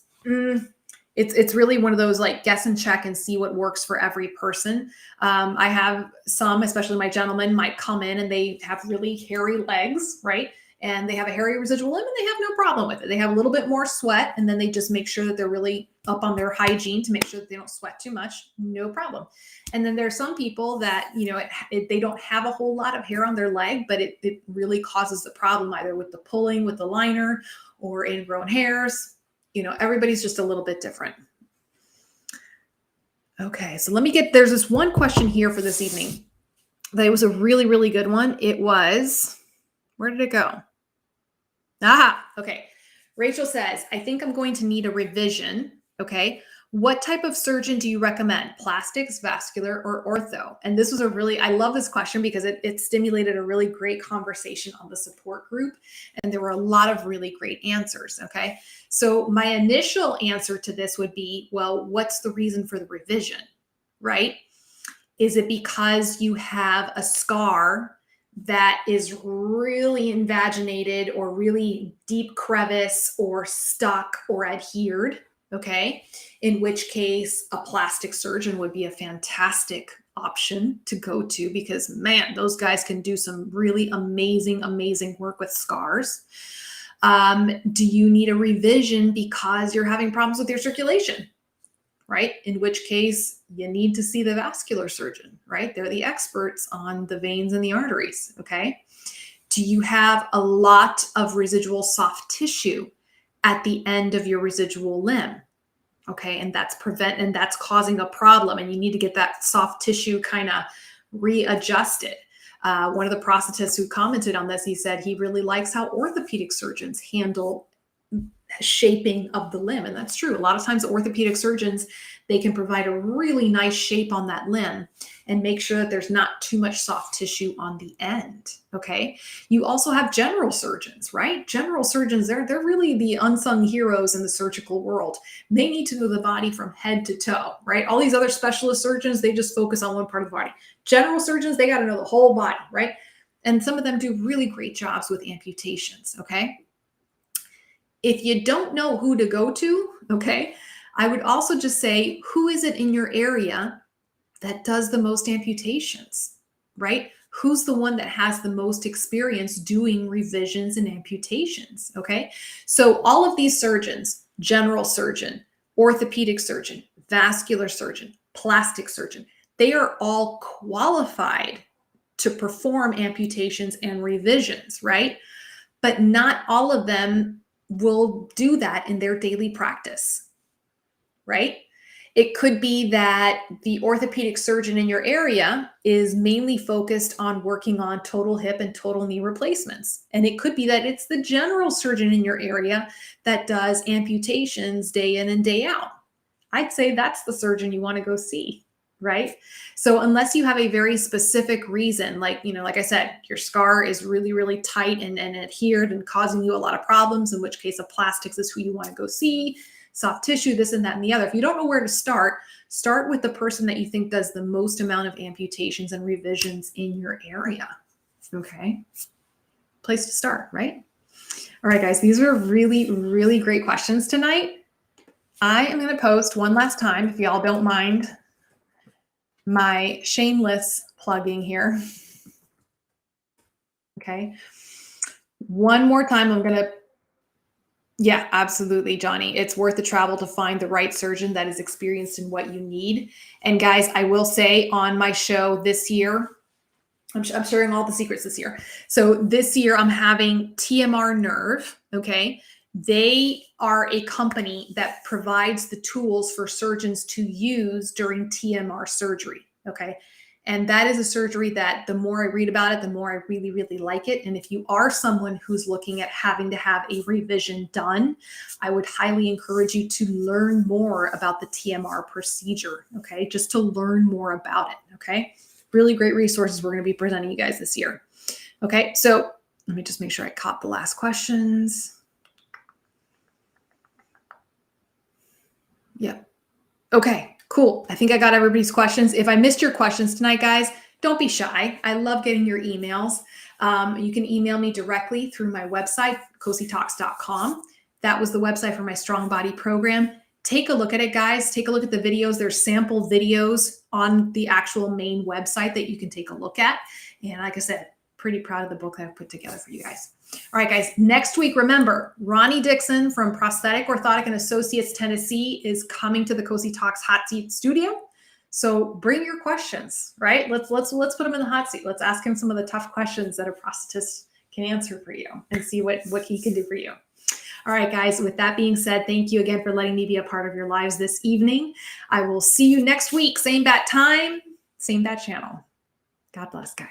really one of those like guess and check and see what works for every person. I have some, especially my gentlemen, might come in and they have really hairy legs, right? And they have a hairy residual limb and they have no problem with it. They have a little bit more sweat and then they just make sure that they're really up on their hygiene to make sure that they don't sweat too much. No problem. And then there are some people that, they don't have a whole lot of hair on their leg, but it really causes the problem either with the pulling with the liner or ingrown hairs. Everybody's just a little bit different. Okay, so there's this one question here for this evening. That was a really, really good one. It was, where did it go? Okay. Rachel says, I think I'm going to need a revision. Okay. What type of surgeon do you recommend? Plastics, vascular, or ortho? And this was I love this question because it stimulated a really great conversation on the support group. And there were a lot of really great answers. Okay. So my initial answer to this would be, well, what's the reason for the revision, right? Is it because you have a scar that is really invaginated or really deep crevice or stuck or adhered? Okay. In which case a plastic surgeon would be a fantastic option to go to because man, those guys can do some really amazing, amazing work with scars. Do you need a revision because you're having problems with your circulation? Right? In which case you need to see the vascular surgeon, right? They're the experts on the veins and the arteries. Okay. Do you have a lot of residual soft tissue at the end of your residual limb? Okay. And that's causing a problem and you need to get that soft tissue kind of readjusted. One of the prosthetists who commented on this, he said he really likes how orthopedic surgeons handle shaping of the limb. And that's true. A lot of times orthopedic surgeons, they can provide a really nice shape on that limb and make sure that there's not too much soft tissue on the end. Okay. You also have general surgeons, right? General surgeons, they're really the unsung heroes in the surgical world. They need to know the body from head to toe, right? All these other specialist surgeons, they just focus on one part of the body. General surgeons, they got to know the whole body, right? And some of them do really great jobs with amputations. Okay. If you don't know who to go to, okay, I would also just say, who is it in your area that does the most amputations, right? Who's the one that has the most experience doing revisions and amputations, okay? So all of these surgeons, general surgeon, orthopedic surgeon, vascular surgeon, plastic surgeon, they are all qualified to perform amputations and revisions, right? But not all of them will do that in their daily practice, right? It could be that the orthopedic surgeon in your area is mainly focused on working on total hip and total knee replacements. And it could be that it's the general surgeon in your area that does amputations day in and day out. I'd say that's the surgeon you want to go see, right? So unless you have a very specific reason, like I said, your scar is really, really tight and adhered and causing you a lot of problems, in which case a plastics is who you want to go see, soft tissue, this and that and the other. If you don't know where to start with the person that you think does the most amount of amputations and revisions in your area. Okay. Place to start, right? All right, guys, these are really, really great questions tonight. I am going to post one last time, if y'all don't mind, my shameless plugging here. Okay. One more time, yeah, absolutely, Johnny. It's worth the travel to find the right surgeon that is experienced in what you need. And guys, I will say on my show this year, I'm sharing all the secrets this year. So this year I'm having TMR Nerve. Okay. They are a company that provides the tools for surgeons to use during TMR surgery. Okay. And that is a surgery that the more I read about it, the more I really, really like it. And if you are someone who's looking at having to have a revision done, I would highly encourage you to learn more about the TMR procedure. Okay. Just to learn more about it. Okay. Really great resources we're going to be presenting you guys this year. Okay. So let me just make sure I caught the last questions. Yep. Okay, cool. I think I got everybody's questions. If I missed your questions tonight, guys, don't be shy. I love getting your emails. You can email me directly through my website, cositalks.com. That was the website for my Strong Body program. Take a look at it, guys. Take a look at the videos. There's sample videos on the actual main website that you can take a look at. And like I said, pretty proud of the book that I've put together for you guys. All right, guys, next week, remember, Ronnie Dixon from Prosthetic, Orthotic, and Associates, Tennessee is coming to the Cosi Talks Hot Seat studio. So bring your questions, right? Let's put him in the hot seat. Let's ask him some of the tough questions that a prosthetist can answer for you and see what he can do for you. All right, guys, with that being said, thank you again for letting me be a part of your lives this evening. I will see you next week. Same bat time, same bat channel. God bless, guys.